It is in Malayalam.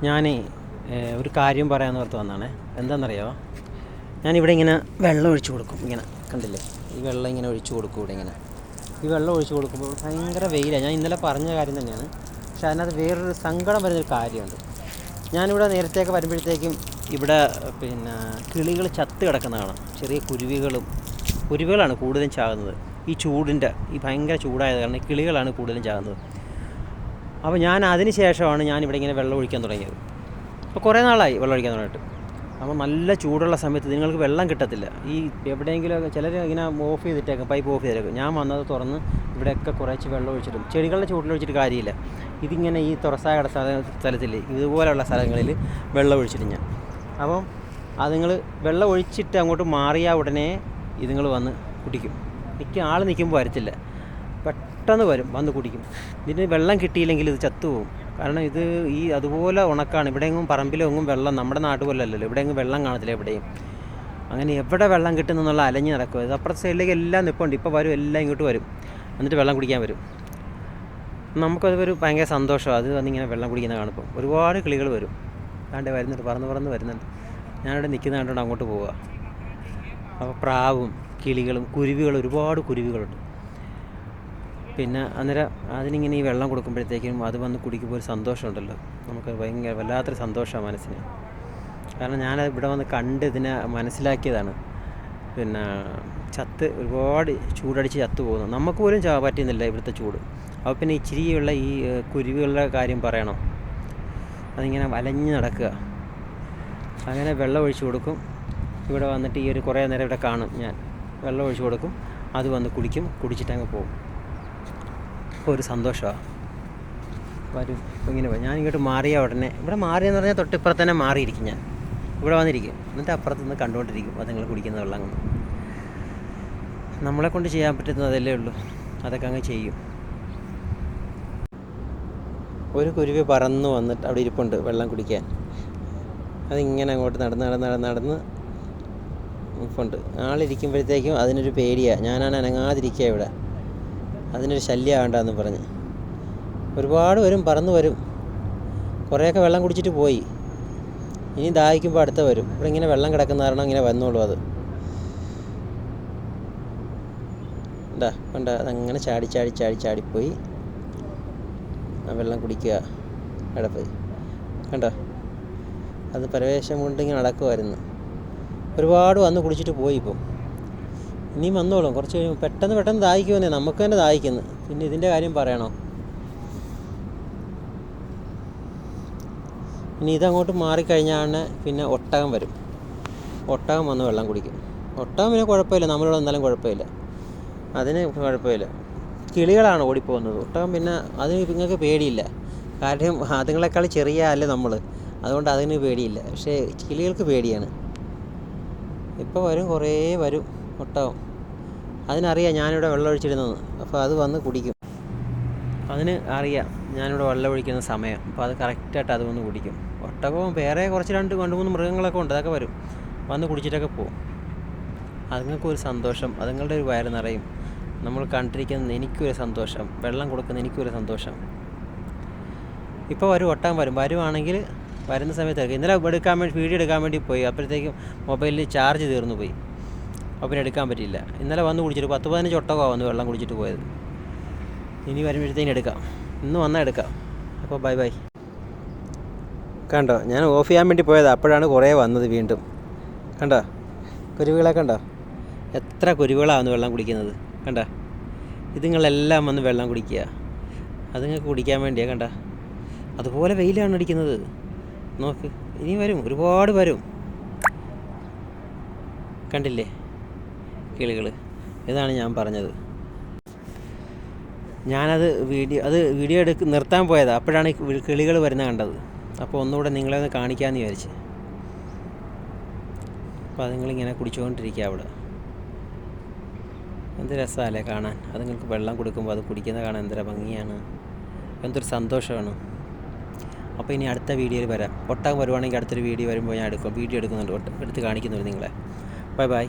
ഞാൻ ഒരു കാര്യം പറയാമെന്ന് ഓർത്ത് വന്നാണ്. എന്താണെന്നറിയാമോ, ഞാനിവിടെ ഇങ്ങനെ വെള്ളം ഒഴിച്ചു കൊടുക്കും. ഇങ്ങനെ കണ്ടില്ലേ, ഈ വെള്ളം ഇങ്ങനെ ഒഴിച്ചു കൊടുക്കും. ഇവിടെ ഇങ്ങനെ ഈ വെള്ളം ഒഴിച്ചു കൊടുക്കുമ്പോൾ ഭയങ്കര വെയിലാണ്. ഞാൻ ഇന്നലെ പറഞ്ഞ കാര്യം തന്നെയാണ്. പക്ഷെ അതിനകത്ത് വേറൊരു സങ്കടം വരുന്നൊരു കാര്യമുണ്ട്. ഞാനിവിടെ നേരത്തെയൊക്കെ വരുമ്പോഴത്തേക്കും ഇവിടെ കിളികൾ ചത്ത് കിടക്കുന്ന കാണാം. ചെറിയ കുരുവികളാണ് കൂടുതലും ചാകുന്നത്. ഈ ഭയങ്കര ചൂടായത് കാരണം കിളികളാണ് കൂടുതലും ചാകുന്നത്. അപ്പോൾ ഞാൻ അതിന് ശേഷമാണ് ഞാനിവിടെ ഇങ്ങനെ വെള്ളം ഒഴിക്കാൻ തുടങ്ങിയത്. ഇപ്പോൾ കുറേ നാളായി വെള്ളം ഒഴിക്കാൻ തുടങ്ങിയിട്ട്. അപ്പോൾ നല്ല ചൂടുള്ള സമയത്ത് നിങ്ങൾക്ക് വെള്ളം കിട്ടത്തില്ല. ഈ എവിടെയെങ്കിലും ചിലർ ഇങ്ങനെ ഓഫ് ചെയ്തിട്ടേക്കും, പൈപ്പ് ഓഫ് ചെയ്തേക്കും. ഞാൻ വന്നത് തുറന്ന് ഇവിടെയൊക്കെ കുറച്ച് വെള്ളം ഒഴിച്ചിട്ടും ചെടികളുടെ ചൂട്ടിൽ ഒഴിച്ചിട്ട് കാര്യമില്ല. ഇതിങ്ങനെ ഈ തുറസായ സ്ഥലത്തിൽ ഇതുപോലെയുള്ള സ്ഥലങ്ങളിൽ വെള്ളം ഒഴിച്ചിട്ട് ഞാൻ അപ്പം അതുങ്ങൾ വെള്ളം ഒഴിച്ചിട്ട് അങ്ങോട്ട് മാറിയ ഉടനെ ഇതുങ്ങൾ വന്ന് കുടിക്കും. ആൾ നിൽക്കുമ്പോൾ വരത്തില്ല, പെട്ടെന്ന് വന്ന് കുടിക്കും. ഇതിന് വെള്ളം കിട്ടിയില്ലെങ്കിൽ ഇത് ചത്തുപോകും. കാരണം ഇത് അതുപോലെ ഉണക്കാണ്. ഇവിടെയെങ്ങും പറമ്പിലെങ്ങും വെള്ളം, നമ്മുടെ നാട് പോലെ അല്ലല്ലോ, ഇവിടെയെങ്ങും വെള്ളം കാണത്തില്ല എവിടെയും. അങ്ങനെ എവിടെ വെള്ളം കിട്ടുന്നുള്ള അലഞ്ഞ് നടക്കുക. ഇത് അപ്പുറത്തെ സൈഡിലേക്ക് എല്ലാം നിൽപ്പുണ്ട്. ഇപ്പോൾ വരും, എല്ലാം ഇങ്ങോട്ട് വരും, എന്നിട്ട് വെള്ളം കുടിക്കാൻ വരും. നമുക്കതൊരു ഭയങ്കര സന്തോഷമാണ്. അത് വന്നിങ്ങനെ വെള്ളം കുടിക്കുന്ന കാണുമ്പോൾ ഒരുപാട് കിളികൾ വരും. അതാണ്ട് വരുന്നുണ്ട്, പറന്ന് വരുന്നുണ്ട്. ഞാനിവിടെ നിൽക്കുന്ന കണ്ടുകൊണ്ട് അങ്ങോട്ട് പോവുക. അപ്പോൾ പ്രാവും കിളികളും കുരുവികളും, ഒരുപാട് കുരുവികളുണ്ട്. പിന്നെ അന്നേരം അതിനിങ്ങനെ ഈ വെള്ളം കൊടുക്കുമ്പോഴത്തേക്കും അത് വന്ന് കുടിക്കുമ്പോൾ ഒരു സന്തോഷമുണ്ടല്ലോ, നമുക്ക് ഭയങ്കര വല്ലാത്തൊരു സന്തോഷമാണ് മനസ്സിന്. കാരണം ഞാനത് ഇവിടെ വന്ന് കണ്ട് ഇതിനെ മനസ്സിലാക്കിയതാണ്. ഒരുപാട് ചൂടടിച്ച് ചത്തു പോകുന്നു. നമുക്ക് പോലും പറ്റുന്നില്ല ഇവിടുത്തെ ചൂട്. അപ്പോൾ പിന്നെ ഇച്ചിരിയുള്ള ഈ കുരുവികളുടെ കാര്യം പറയണം. അതിങ്ങനെ വലഞ്ഞ് നടക്കുക. അങ്ങനെ വെള്ളം ഒഴിച്ചു കൊടുക്കും. ഇവിടെ വന്നിട്ട് ഈ കുറേ നേരം ഇവിടെ കാണും. ഞാൻ വെള്ളം ഒഴിച്ചു കൊടുക്കും, അത് വന്ന് കുടിക്കും, കുടിച്ചിട്ടങ്ങ് പോകും. അപ്പോൾ ഒരു സന്തോഷമാണ്. വരും ഇങ്ങനെ ഞാൻ ഇങ്ങോട്ട് മാറിയ ഉടനെ, ഇവിടെ മാറിയെന്ന് പറഞ്ഞാൽ തൊട്ടിപ്പുറത്ത് തന്നെ മാറിയിരിക്കും. ഞാൻ ഇവിടെ വന്നിരിക്കും, എന്നിട്ട് അപ്പുറത്തുനിന്ന് കണ്ടുകൊണ്ടിരിക്കും അതുങ്ങൾ കുടിക്കുന്ന വെള്ളം. നമ്മളെ കൊണ്ട് ചെയ്യാൻ പറ്റുന്നതല്ലേ ഉള്ളൂ, അതൊക്കെ അങ്ങ് ചെയ്യും. ഒരു കുരുവി പറന്ന് വന്നിട്ട് അവിടെ ഇരിപ്പുണ്ട് വെള്ളം കുടിക്കാൻ. അതിങ്ങനെ അങ്ങോട്ട് നടന്ന് ഇരിപ്പുണ്ട്. ആളിരിക്കുമ്പോഴത്തേക്കും അതിനൊരു പേടിയാണ്. ഞാനാണ് അനങ്ങാതിരിക്കുക ഇവിടെ, അതിനൊരു ശല്യമാകണ്ടെന്ന് പറഞ്ഞ്. ഒരുപാട് പറന്ന് വരും. കുറേയൊക്കെ വെള്ളം കുടിച്ചിട്ട് പോയി. ഇനി ദാഹിക്കുമ്പോൾ അടുത്ത വരും. ഇവിടെ ഇങ്ങനെ വെള്ളം കിടക്കുന്ന കാരണം ഇങ്ങനെ വന്നോളൂ. അതങ്ങനെ ചാടിപ്പോയി ആ വെള്ളം കുടിക്കുക. അവിടെ പോയി കണ്ടോ, അത് പരവേശം കൊണ്ട് ഇങ്ങനെ നടക്കുമായിരുന്നു. ഒരുപാട് വന്ന് കുടിച്ചിട്ട് പോയി. ഇപ്പം ഇനിയും വന്നോളും. കുറച്ച് കഴിയുമ്പോൾ പെട്ടെന്ന് ദാഹിക്കുമെന്നേ, നമുക്ക് തന്നെ ദാഹിക്കുന്നു. പിന്നെ ഇതിൻ്റെ കാര്യം പറയണോ. ഇനി ഇതങ്ങോട്ട് മാറിക്കഴിഞ്ഞാൽ പിന്നെ ഒട്ടകം വരും. ഒട്ടകം വന്ന് വെള്ളം കുടിക്കും. ഒട്ടകം പിന്നെ കുഴപ്പമില്ല, നമ്മളിവിടെ വന്നാലും കുഴപ്പമില്ല, അതിന് കുഴപ്പമില്ല. കിളികളാണ് ഓടിപ്പോകുന്നത്. ഒട്ടകം പിന്നെ അതിന് നിങ്ങൾക്ക് പേടിയില്ല. കാര്യം അതുങ്ങളെക്കാൾ ചെറിയ അല്ലേ നമ്മൾ, അതുകൊണ്ട് അതിന് പേടിയില്ല. പക്ഷേ കിളികൾക്ക് പേടിയാണ്. ഇപ്പോൾ കുറേ വരും ഒട്ടകം. അതിനറിയാം ഞാനിവിടെ വെള്ളം ഒഴിച്ചിടുന്നത്. അപ്പോൾ അത് വന്ന് കുടിക്കും. അതിന് അറിയാം ഞാനിവിടെ വെള്ളം ഒഴിക്കുന്ന സമയം. അപ്പോൾ അത് കറക്റ്റായിട്ട് അത് വന്ന് കുടിക്കും. ഒട്ടകവും വേറെ കുറച്ച് രണ്ട് മൂന്ന് മൃഗങ്ങളൊക്കെ ഉണ്ട്, അതൊക്കെ വരും, വന്ന് കുടിച്ചിട്ടൊക്കെ പോകും. അതുങ്ങൾക്കൊരു സന്തോഷം, അതുങ്ങളുടെ ഒരു വയറ് നിറയും. നമ്മൾ കണ്ടിരിക്കുന്ന എനിക്കൊരു സന്തോഷം, വെള്ളം കൊടുക്കുന്ന എനിക്കൊരു സന്തോഷം. ഇപ്പോൾ ഒട്ടകം വരുവാണെങ്കിൽ വരുന്ന സമയത്ത് ഇന്നലെ വീഡിയോ എടുക്കാൻ വേണ്ടി പോയി. അപ്പോഴത്തേക്കും മൊബൈലിൽ ചാർജ് തീർന്നു പോയി. അപ്പോൾ പിന്നെ എടുക്കാൻ പറ്റിയില്ല. ഇന്നലെ വന്ന് കുടിച്ചിട്ട് 10-15 ഒട്ടകമാണ് വന്ന് വെള്ളം കുടിച്ചിട്ട് പോയത്. ഇനി വരുമ്പോഴത്തേക്കും എടുക്കാം, ഇന്ന് വന്നാൽ എടുക്കാം. അപ്പോൾ ബൈ. കണ്ടോ, ഞാൻ ഓഫ് ചെയ്യാൻ വേണ്ടി പോയത്, അപ്പോഴാണ് കുറേ വന്നത് വീണ്ടും. കണ്ടോ കുരുവികളെ, കണ്ടോ എത്ര കുരുവികളാണ് വന്ന് വെള്ളം കുടിക്കുന്നത്. കണ്ടോ, ഇതുങ്ങളെല്ലാം വന്ന് വെള്ളം കുടിക്കുക. അതുങ്ങൾക്ക് കുടിക്കാൻ വേണ്ടിയാണ്. കണ്ടോ, അതുപോലെ വെയിലാണ് അടിക്കുന്നത്. നോക്ക്, ഇനി വരും, ഒരുപാട് വരും. കണ്ടില്ലേ കിളികൾ. ഇതാണ് ഞാൻ പറഞ്ഞത്. ഞാനത് വീഡിയോ നിർത്താൻ പോയതാണ്. അപ്പോഴാണ് കിളികൾ വരുന്നത് കണ്ടത്. അപ്പോൾ ഒന്നുകൂടെ നിങ്ങളെ ഒന്ന് കാണിക്കാമെന്ന് വിചാരിച്ച്. അപ്പോൾ അതുങ്ങളിങ്ങനെ കുടിച്ചുകൊണ്ടിരിക്കുക അവിടെ. എന്ത് രസമല്ലേ കാണാൻ. അതുങ്ങൾക്ക് വെള്ളം കൊടുക്കുമ്പോൾ അത് കുടിക്കുന്നത് കാണാൻ എന്തൊരു ഭംഗിയാണ്, എന്തൊരു സന്തോഷമാണ്. അപ്പോൾ ഇനി അടുത്ത വീഡിയോയിൽ വരാം. ഒട്ടകം വരുവാണെങ്കിൽ അടുത്തൊരു വീഡിയോ വരുമ്പോൾ ഞാൻ വീഡിയോ എടുക്കുന്നുണ്ട്, എടുത്ത് കാണിക്കുന്നുണ്ട് നിങ്ങളെ. ബൈ.